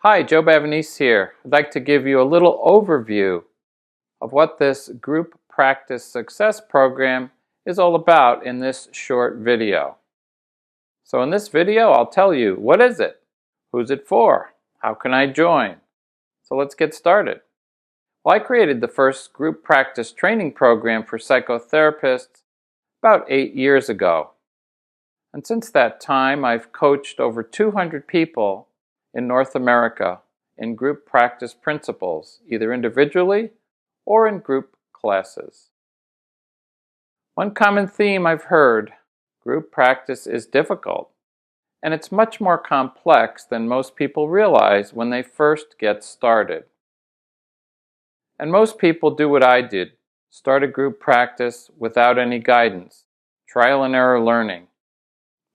Hi, Joe Bavanice here. I'd like to give you a little overview of what this Group Practice Success Program is all about in this short video. So in this video, I'll tell you, what is it? Who's it for? How can I join? So let's get started. Well, I created the first group practice training program for psychotherapists about 8 years ago. And since that time, I've coached over 200 people in North America in group practice principles, either individually or in group classes. One common theme I've heard: group practice is difficult, and it's much more complex than most people realize when they first get started. And most people do what I did: start a group practice without any guidance, trial and error learning.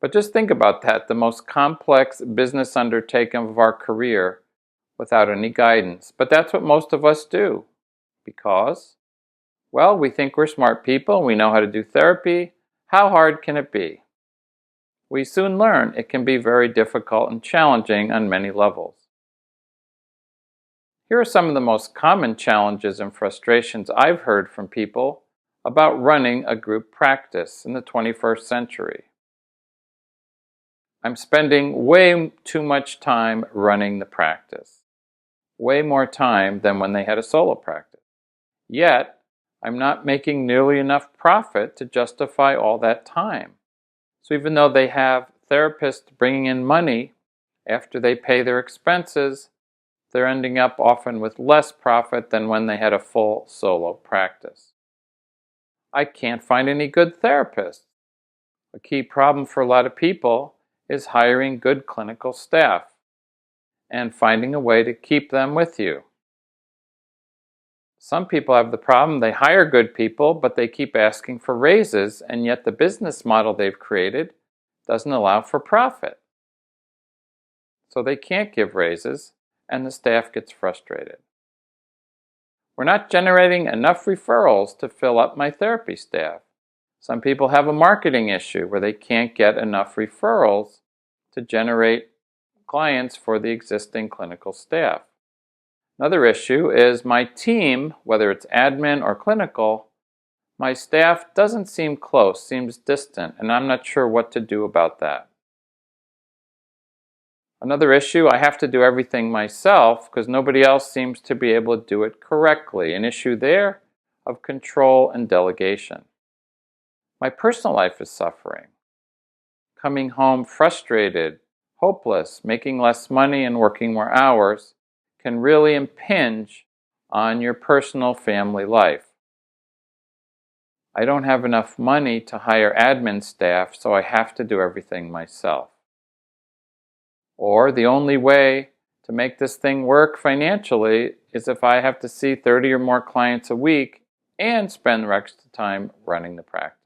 But just think about that, the most complex business undertaking of our career without any guidance. But that's what most of us do because, well, we think we're smart people, we know how to do therapy. How hard can it be? We soon learn it can be very difficult and challenging on many levels. Here are some of the most common challenges and frustrations I've heard from people about running a group practice in the 21st century. I'm spending way too much time running the practice. Way more time than when they had a solo practice. Yet, I'm not making nearly enough profit to justify all that time. So even though they have therapists bringing in money after they pay their expenses, they're ending up often with less profit than when they had a full solo practice. I can't find any good therapists. A key problem for a lot of people is hiring good clinical staff and finding a way to keep them with you. Some people have the problem: they hire good people, but they keep asking for raises, and yet the business model they've created doesn't allow for profit. So they can't give raises, and the staff gets frustrated. We're not generating enough referrals to fill up my therapy staff. Some people have a marketing issue where they can't get enough referrals to generate clients for the existing clinical staff. Another issue is my team, whether it's admin or clinical, my staff doesn't seem close, seems distant, and I'm not sure what to do about that. Another issue, I have to do everything myself because nobody else seems to be able to do it correctly. An issue there of control and delegation. My personal life is suffering. Coming home frustrated, hopeless, making less money and working more hours can really impinge on your personal family life. I don't have enough money to hire admin staff, so I have to do everything myself. Or the only way to make this thing work financially is if I have to see 30 or more clients a week and spend the rest of the time running the practice.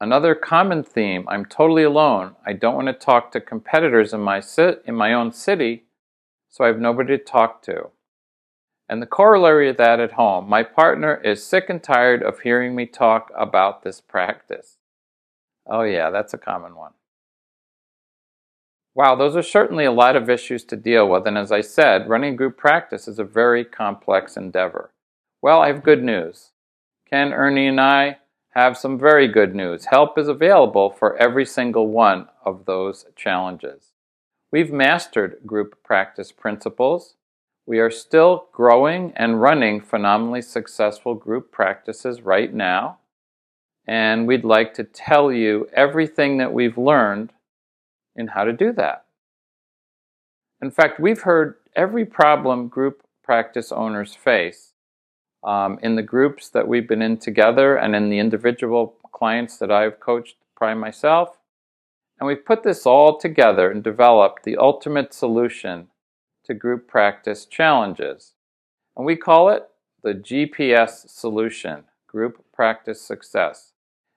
Another common theme: I'm totally alone. I don't want to talk to competitors in my own city, so I have nobody to talk to. And the corollary of that at home: my partner is sick and tired of hearing me talk about this practice. Oh yeah, that's a common one. Wow, those are certainly a lot of issues to deal with, and as I said, running a group practice is a very complex endeavor. Well, I have good news. Ken, Ernie, and I have some very good news. Help is available for every single one of those challenges. We've mastered group practice principles. We are still growing and running phenomenally successful group practices right now. And we'd like to tell you everything that we've learned in how to do that. In fact, we've heard every problem group practice owners face in the groups that we've been in together and in the individual clients that I've coached by myself. And we've put this all together and developed the ultimate solution to group practice challenges. And we call it the GPS solution, Group Practice Success.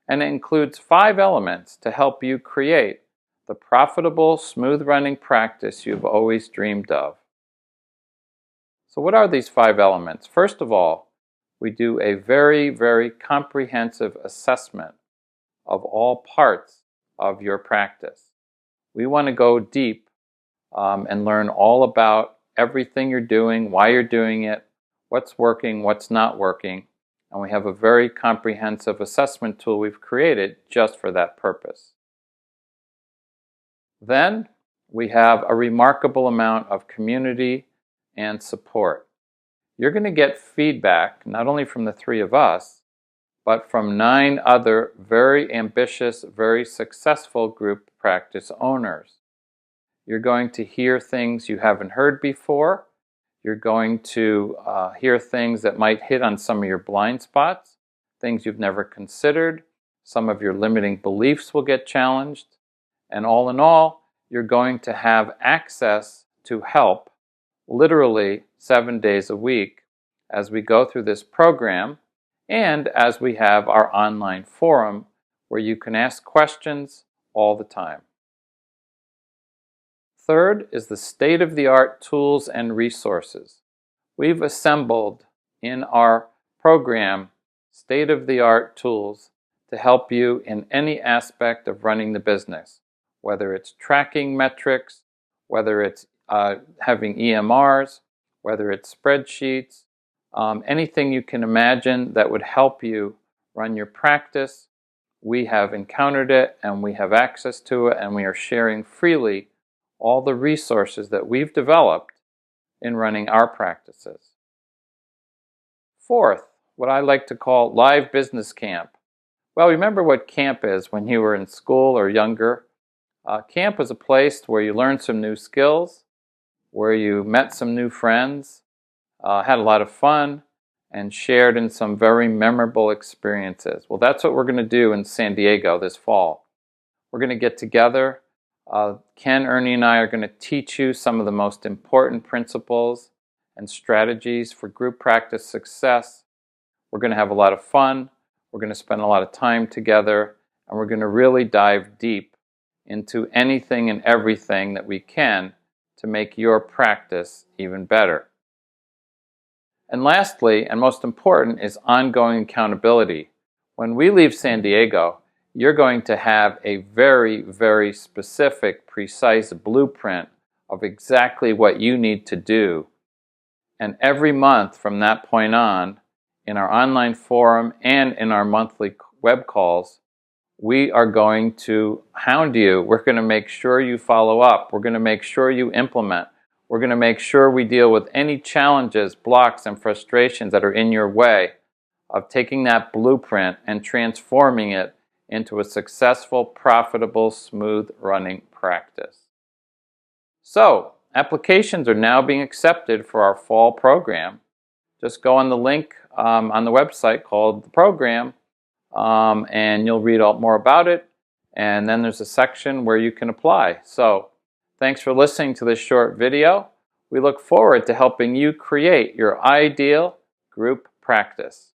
And it includes 5 elements to help you create the profitable, smooth-running practice you've always dreamed of. So what are these 5 elements? First of all, we do a very, very comprehensive assessment of all parts of your practice. We want to go deep and learn all about everything you're doing, why you're doing it, what's working, what's not working. And we have a very comprehensive assessment tool we've created just for that purpose. Then we have a remarkable amount of community and support. You're going to get feedback not only from the three of us, but from 9 other very ambitious, very successful group practice owners. You're going to hear things you haven't heard before. You're going to hear things that might hit on some of your blind spots, things you've never considered. Some of your limiting beliefs will get challenged. And all in all, you're going to have access to help literally 7 days a week as we go through this program and as we have our online forum where you can ask questions all the time. Third is the state-of-the-art tools and resources. We've assembled in our program state-of-the-art tools to help you in any aspect of running the business, whether it's tracking metrics, whether it's having EMRs, whether it's spreadsheets, anything you can imagine that would help you run your practice. We have encountered it and we have access to it, and we are sharing freely all the resources that we've developed in running our practices. Fourth, what I like to call live business camp. Well, remember what camp is when you were in school or younger. Camp is a place where you learned some new skills, where you met some new friends, had a lot of fun, and shared in some very memorable experiences. Well, that's what we're going to do in San Diego this fall. We're going to get together. Ken, Ernie, and I are going to teach you some of the most important principles and strategies for group practice success. We're going to have a lot of fun. We're going to spend a lot of time together, and we're going to really dive deep into anything and everything that we can to make your practice even better. And lastly, and most important, is ongoing accountability. When we leave San Diego, you're going to have a very, very specific, precise blueprint of exactly what you need to do. And every month from that point on, in our online forum and in our monthly web calls, we are going to hound you. We're going to make sure you follow up. We're going to make sure you implement. We're going to make sure we deal with any challenges, blocks, and frustrations that are in your way of taking that blueprint and transforming it into a successful, profitable, smooth running practice. So, applications are now being accepted for our fall program. Just go on the link on the website called the program, and you'll read more about it. And then there's a section where you can apply. So, thanks for listening to this short video. We look forward to helping you create your ideal group practice.